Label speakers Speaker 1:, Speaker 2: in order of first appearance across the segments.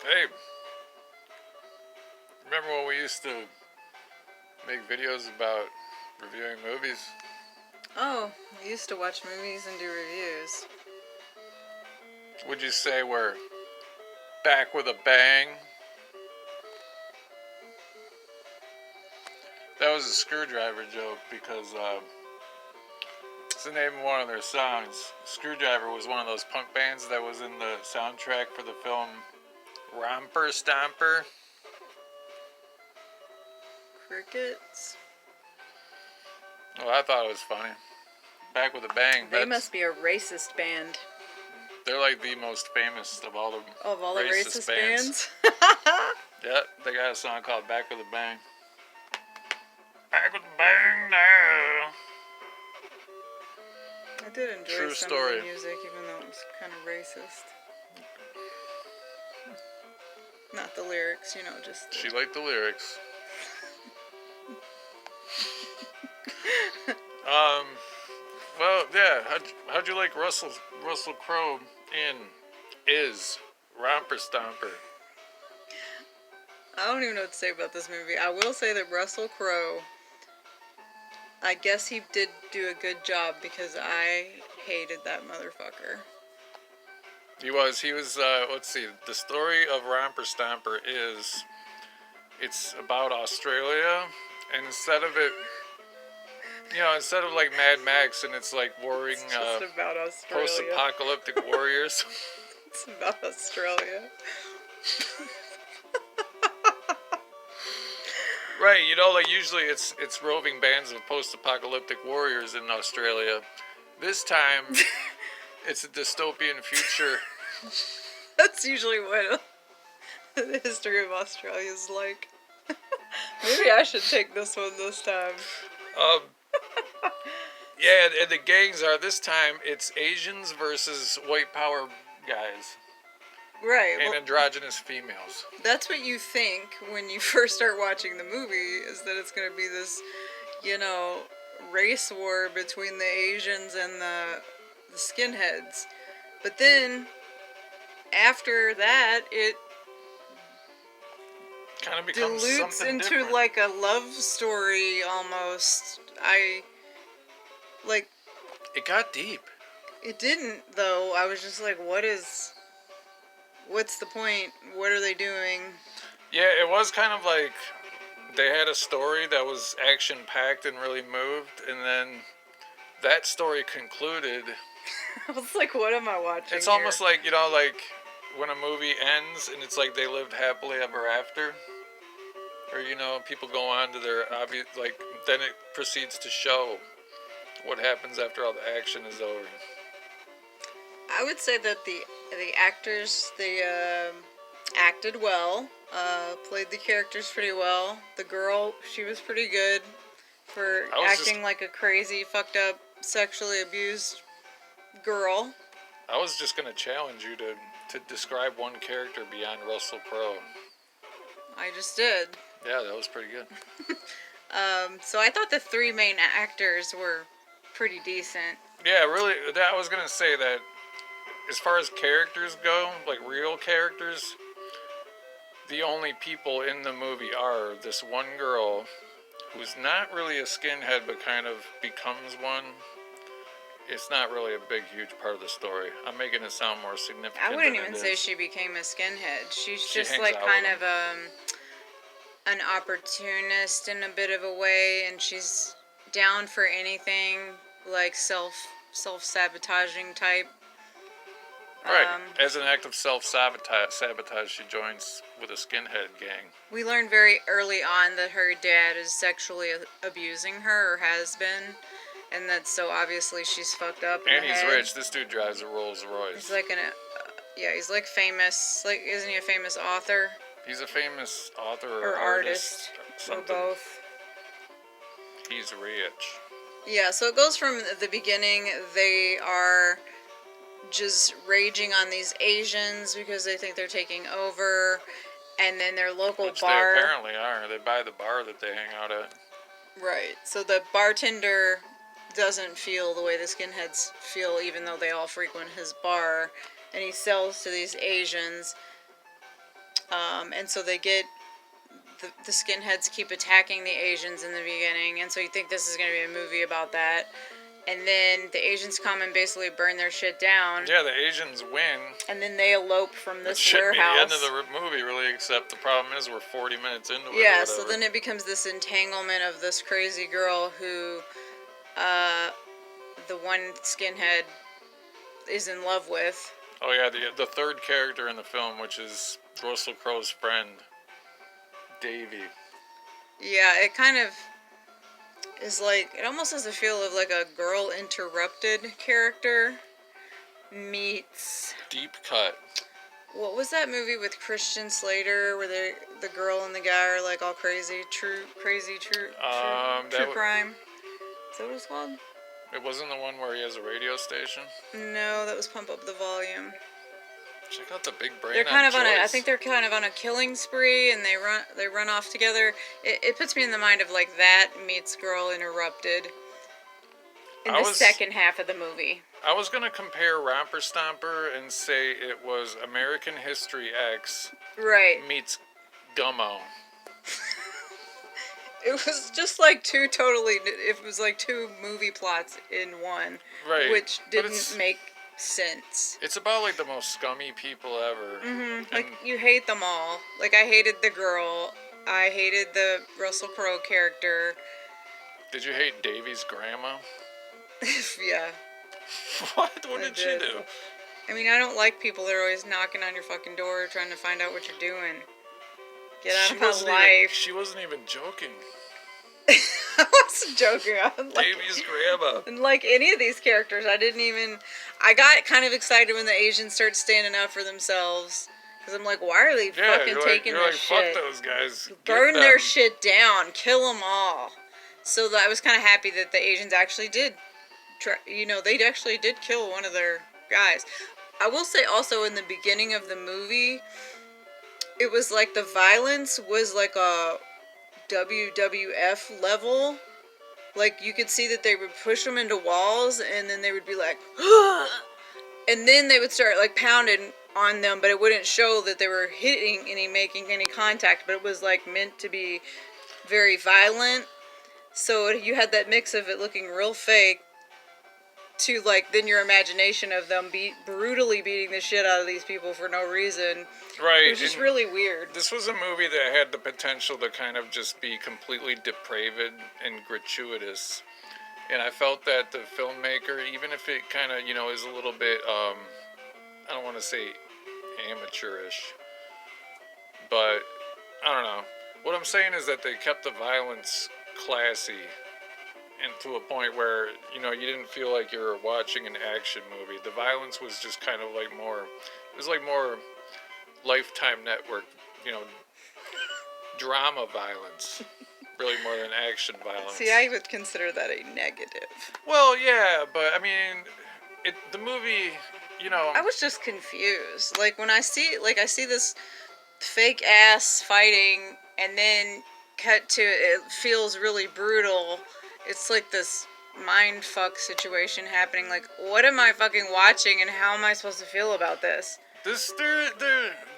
Speaker 1: Hey, remember when we used to make videos about reviewing movies?
Speaker 2: Oh, I used to watch movies and do reviews.
Speaker 1: Would you say we're back with a bang? That was a Screwdriver joke because it's the name of one of their songs. Screwdriver was one of those punk bands that was in the soundtrack for the film Romper Stomper.
Speaker 2: Crickets?
Speaker 1: Well, I thought it was funny. Back with a bang.
Speaker 2: They must be a racist band.
Speaker 1: They're like the most famous of all the
Speaker 2: racist bands?
Speaker 1: Yep, they got a song called Back with a Bang. Back with a bang now.
Speaker 2: I did enjoy
Speaker 1: True
Speaker 2: some
Speaker 1: story.
Speaker 2: of the music, even though it was kind of racist. Not the lyrics, just...
Speaker 1: She liked the lyrics. Well, yeah. How'd you like Russell Crowe in Romper Stomper?
Speaker 2: I don't even know what to say about this movie. I will say that Russell Crowe, I guess he did do a good job because I hated that motherfucker.
Speaker 1: He was, let's see, the story of Romper Stomper is, it's about Australia, and instead of like Mad Max, and it's like warring,
Speaker 2: it's just about Australia.
Speaker 1: Post-apocalyptic warriors.
Speaker 2: It's about Australia.
Speaker 1: Right, like usually it's roving bands of post-apocalyptic warriors in Australia. This time, it's a dystopian future.
Speaker 2: That's usually what the history of Australia is like. Maybe I should take this one this time.
Speaker 1: Yeah, and the gangs are, this time, it's Asians versus white power guys.
Speaker 2: Right.
Speaker 1: And androgynous females.
Speaker 2: That's what you think when you first start watching the movie, is that it's going to be this, race war between the Asians and the skinheads. But then, after that, it
Speaker 1: kind of becomes
Speaker 2: dilutes
Speaker 1: something
Speaker 2: into
Speaker 1: different.
Speaker 2: like a love story almost.
Speaker 1: It got deep.
Speaker 2: It didn't, though. I was just like, what's the point? What are they doing?
Speaker 1: Yeah, it was kind of like they had a story that was action-packed and really moved, and then that story concluded.
Speaker 2: I was like, what am I watching?
Speaker 1: It's almost like, like when a movie ends and it's like they lived happily ever after. Or, people go on to their obvious, then it proceeds to show what happens after all the action is over.
Speaker 2: I would say that the actors, they acted well, played the characters pretty well. The girl, she was pretty good for acting like a crazy, fucked up, sexually abused girl.
Speaker 1: I was just going to challenge you to describe one character beyond Russell Crowe.
Speaker 2: I just did.
Speaker 1: Yeah, that was pretty good.
Speaker 2: So I thought the three main actors were pretty decent.
Speaker 1: Yeah, really, I was going to say that as far as characters go, like real characters, the only people in the movie are this one girl who's not really a skinhead but kind of becomes one. It's not really a big, huge part of the story. I'm making it sound more significant.
Speaker 2: I wouldn't even say she became a skinhead. She just like kind of an opportunist in a bit of a way, and she's down for anything, like self-sabotaging type.
Speaker 1: Right. As an act of self-sabotage, she joins with a skinhead gang.
Speaker 2: We learned very early on that her dad is sexually abusing her, or has been, and that so obviously she's fucked up.
Speaker 1: And he's rich. This dude drives a Rolls Royce.
Speaker 2: He's like he's like famous. Like, isn't he a famous author?
Speaker 1: He's a famous author or
Speaker 2: artist.
Speaker 1: Or
Speaker 2: both.
Speaker 1: He's rich.
Speaker 2: Yeah, so it goes from the beginning. They are just raging on these Asians because they think they're taking over, and then their local
Speaker 1: Which
Speaker 2: bar.
Speaker 1: They apparently are. They buy the bar that they hang out at.
Speaker 2: Right. So the bartender doesn't feel the way the skinheads feel, even though they all frequent his bar, and he sells to these Asians. And so they get the skinheads keep attacking the Asians in the beginning, and so you think this is going to be a movie about that. And then the Asians come and basically burn their shit down.
Speaker 1: Yeah, the Asians win.
Speaker 2: And then they elope from this warehouse.
Speaker 1: Shouldn't be the end of the movie, really, except the problem is we're 40 minutes into it.
Speaker 2: Yeah, so then it becomes this entanglement of this crazy girl who the one skinhead is in love with.
Speaker 1: Oh, yeah, the third character in the film, which is Russell Crowe's friend, Davy.
Speaker 2: Yeah, it kind of is like, it almost has a feel of like a Girl Interrupted character meets...
Speaker 1: Deep Cut.
Speaker 2: What was that movie with Christian Slater where the girl and the guy are like all crazy? True crime? Is that what it's called?
Speaker 1: It wasn't the one where he has a radio station?
Speaker 2: No, that was Pump Up the Volume.
Speaker 1: Check out the big brain.
Speaker 2: They're kind of
Speaker 1: Joyce.
Speaker 2: I think they're kind of on a killing spree, and they run off together. It puts me in the mind of like that meets Girl Interrupted in the second half of the movie.
Speaker 1: I was gonna compare Romper Stomper and say it was American History X meets Gummo.
Speaker 2: It was just like it was like two movie plots in one, which didn't make sense.
Speaker 1: It's about like the most scummy people ever.
Speaker 2: Mm-hmm. Like you hate them all. Like I hated the girl. I hated the Russell Crowe character.
Speaker 1: Did you hate Davy's grandma?
Speaker 2: Yeah.
Speaker 1: What? What did she do?
Speaker 2: I mean, I don't like people that are always knocking on your fucking door trying to find out what you're doing. Get out of my life.
Speaker 1: She wasn't even joking.
Speaker 2: I wasn't joking.
Speaker 1: Davy's grandma.
Speaker 2: And like any of these characters, I got kind of excited when the Asians start standing up for themselves. Because I'm like, why are they fucking taking this shit?
Speaker 1: Fuck those guys.
Speaker 2: Burn their shit down. Kill them all. So I was kind of happy that the Asians actually did, they actually did kill one of their guys. I will say also in the beginning of the movie, it was like the violence was like a WWF level. Like you could see that they would push them into walls and then they would be like, and then they would start like pounding on them, but it wouldn't show that they were making any contact, but it was like meant to be very violent. So you had that mix of it looking real fake to like then your imagination of them brutally beating the shit out of these people for no reason.
Speaker 1: Right.
Speaker 2: It was just really weird.
Speaker 1: This was a movie that had the potential to kind of just be completely depraved and gratuitous. And I felt that the filmmaker, even if it kind of, is a little bit, I don't want to say amateurish, but I don't know. What I'm saying is that they kept the violence classy and to a point where, you didn't feel like you were watching an action movie. The violence was just kind of like more Lifetime Network, drama violence. Really more than action violence.
Speaker 2: See, I would consider that a negative.
Speaker 1: Well, yeah, but I mean, the movie,
Speaker 2: I was just confused. Like when I see this fake ass fighting and then cut to it feels really brutal. It's like this mind fuck situation happening. Like, what am I fucking watching and how am I supposed to feel about this?
Speaker 1: There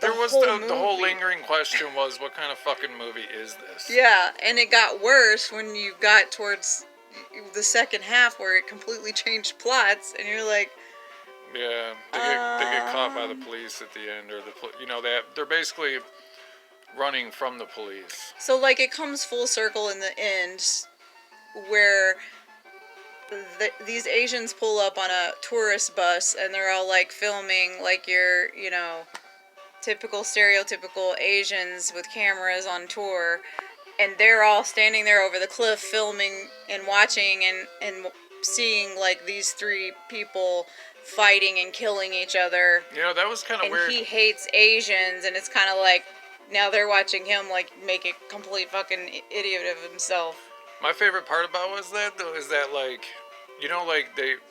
Speaker 1: was the whole lingering question was, what kind of fucking movie is this?
Speaker 2: Yeah, and it got worse when you got towards the second half where it completely changed plots, and you're like...
Speaker 1: Yeah, they get caught by the police at the end, or they're basically running from the police.
Speaker 2: So, like, it comes full circle in the end, where... these Asians pull up on a tourist bus and they're all like filming like your, typical stereotypical Asians with cameras on tour, and they're all standing there over the cliff filming and watching and seeing like these three people fighting and killing each other.
Speaker 1: That was kind of weird.
Speaker 2: And he hates Asians, and it's kind of like now they're watching him like make a complete fucking idiot of himself.
Speaker 1: My favorite part about was that though is that like,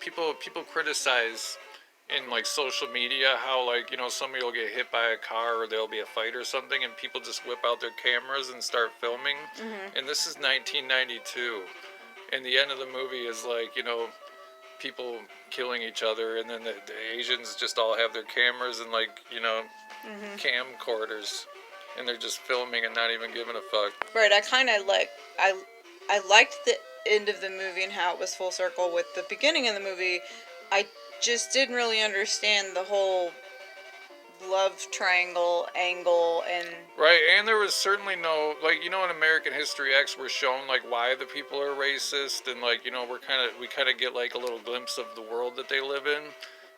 Speaker 1: people criticize in like social media how like, somebody will get hit by a car or there'll be a fight or something and people just whip out their cameras and start filming. Mm-hmm. And this is 1992. And the end of the movie is like, people killing each other, and then the Asians just all have their cameras and like,
Speaker 2: mm-hmm.
Speaker 1: camcorders and they're just filming and not even giving a fuck.
Speaker 2: Right, I liked the end of the movie and how it was full circle with the beginning of the movie. I just didn't really understand the whole love triangle angle and
Speaker 1: Right, and there was certainly no, like, in American History X, we're shown, like, why the people are racist, and, like, we kind of get, like, a little glimpse of the world that they live in.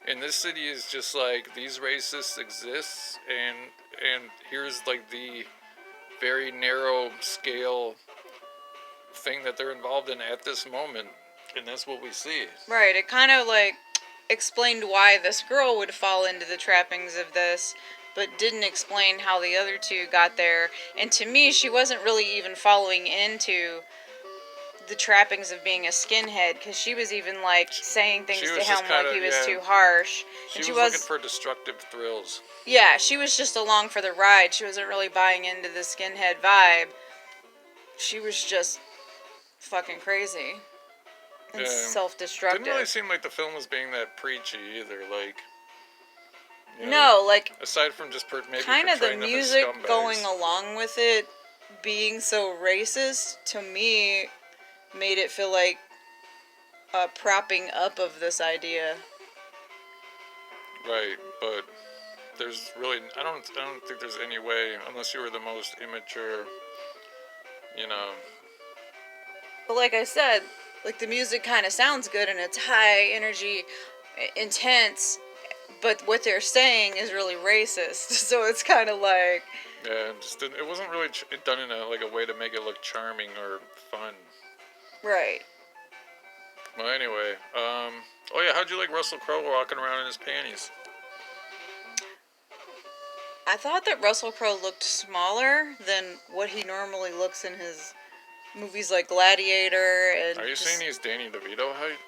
Speaker 1: And this city is just, like, these racists exist, and here's, like, the very narrow scale thing that they're involved in at this moment, and that's what we see.
Speaker 2: right, it kind of, like, explained why this girl would fall into the trappings of this, but didn't explain how the other two got there. And to me, she wasn't really even following into the trappings of being a skinhead, because she was even, like, saying things to him like he was too harsh.
Speaker 1: She was looking for destructive thrills.
Speaker 2: Yeah, she was just along for the ride. She wasn't really buying into the skinhead vibe. She was just fucking crazy and self-destructive.
Speaker 1: Didn't really seem like the film was being that preachy either. Like,
Speaker 2: no, like,
Speaker 1: aside from just maybe
Speaker 2: kind of the music
Speaker 1: scumbags
Speaker 2: going along with it being so racist, to me, made it feel like a propping up of this idea.
Speaker 1: Right, but there's really I don't think there's any way, unless you were the most immature,
Speaker 2: But like I said, like, the music kind of sounds good and it's high energy, intense, but what they're saying is really racist. So it's kind of like,
Speaker 1: yeah, it wasn't really done in a way to make it look charming or fun.
Speaker 2: right.
Speaker 1: Well, anyway, oh yeah, how'd you like Russell Crowe walking around in his panties?
Speaker 2: I thought that Russell Crowe looked smaller than what he normally looks in his movies like Gladiator. And
Speaker 1: are you saying he's Danny DeVito height?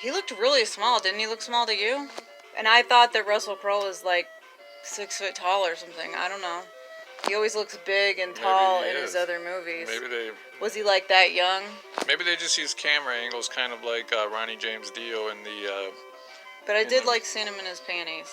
Speaker 2: He looked really small. Didn't he look small to you? And I thought that Russell Crowe was like 6 foot tall or something. I don't know. He always looks big and tall in his other movies. Was he like that young?
Speaker 1: Maybe they just use camera angles, kind of like Ronnie James Dio in the.
Speaker 2: But I did like seeing him in his panties.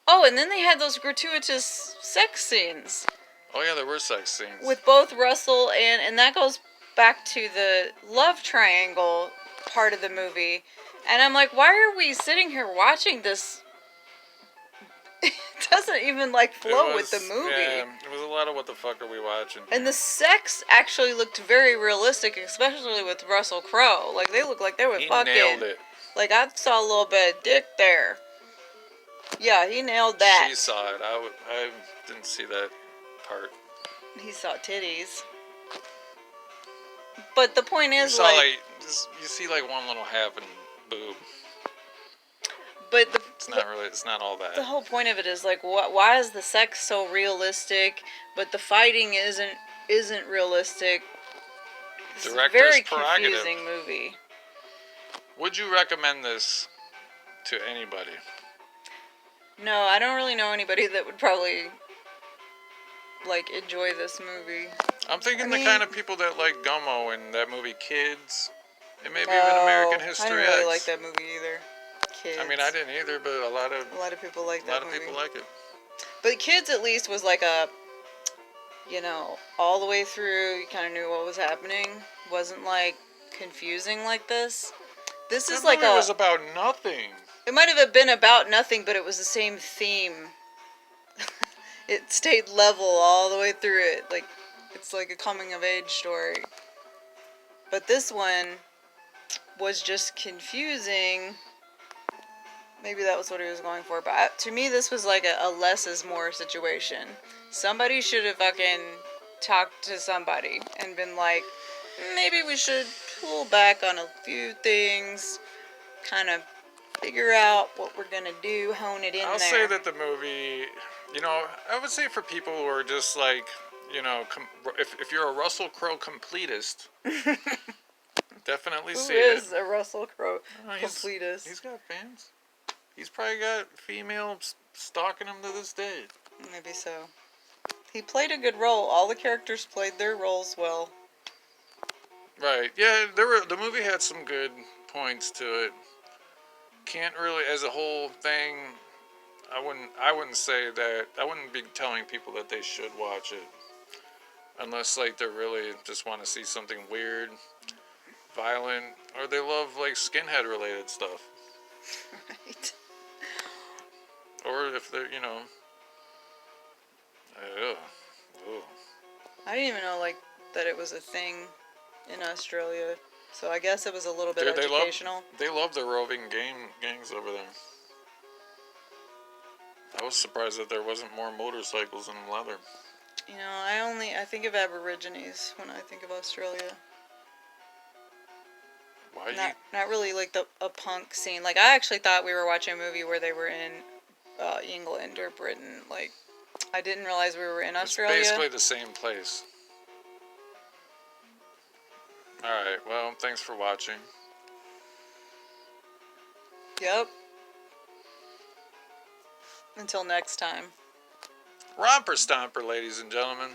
Speaker 2: Oh, and then they had those gratuitous sex scenes.
Speaker 1: Oh yeah, there were sex scenes
Speaker 2: with both Russell and that goes back to the love triangle part of the movie. And I'm like, why are we sitting here watching this? It doesn't even, like, flow with the movie.
Speaker 1: Yeah, it was a lot of what the fuck are we watching?
Speaker 2: And the sex actually looked very realistic, especially with Russell Crowe. Like, they looked like they were fucking. He nailed it. Like, I saw a little bit of dick there. Yeah, he nailed that.
Speaker 1: She saw it. I didn't see that part.
Speaker 2: He saw titties. But the point is,
Speaker 1: you see like one little half and boob.
Speaker 2: But
Speaker 1: it's not all that.
Speaker 2: The whole point of it is, like, why is the sex so realistic, but the fighting isn't realistic? It's a very confusing movie.
Speaker 1: Would you recommend this to anybody?
Speaker 2: No, I don't really know anybody that would probably, like, enjoy this movie.
Speaker 1: I'm thinking the kind of people that like Gummo and that movie Kids, and maybe even American History X.
Speaker 2: I didn't really like that movie either. Kids.
Speaker 1: I mean, I didn't either, but a lot of
Speaker 2: people like that movie.
Speaker 1: A lot of people like it.
Speaker 2: But Kids at least was like a, all the way through, you kind of knew what was happening. Wasn't, like, confusing like this. This is like
Speaker 1: it was about nothing.
Speaker 2: It might have been about nothing, but it was the same theme. It stayed level all the way through it. Like, it's like a coming-of-age story. But this one was just confusing. Maybe that was what he was going for. But to me, this was like a less is more situation. Somebody should have fucking talked to somebody and been like, maybe we should pull back on a few things, kind of figure out what we're going to do, hone it in
Speaker 1: I'll say that the movie, I would say for people who are just like, if you're a Russell Crowe completist, definitely see it.
Speaker 2: Who is a Russell Crowe completist?
Speaker 1: He's got fans. He's probably got females stalking him to this day.
Speaker 2: Maybe so. He played a good role. All the characters played their roles well.
Speaker 1: Right. Yeah, the movie had some good points to it. Can't really, as a whole thing, I wouldn't say that. I wouldn't be telling people that they should watch it unless like they really just want to see something weird, violent, or they love like skinhead related stuff.
Speaker 2: Right.
Speaker 1: Or if they're, ugh, ugh.
Speaker 2: I didn't even know like that it was a thing in Australia. So I guess it was a little bit
Speaker 1: Dude,
Speaker 2: educational.
Speaker 1: they love the roving gangs over there. I was surprised that there wasn't more motorcycles and leather.
Speaker 2: You know, I think of Aborigines when I think of Australia.
Speaker 1: Why
Speaker 2: Not really like a punk scene. Like I actually thought we were watching a movie where they were in England or Britain. Like I didn't realize we were in Australia.
Speaker 1: It's basically the same place. Alright, well, thanks for watching.
Speaker 2: Yep. Until next time.
Speaker 1: Romper Stomper, ladies and gentlemen.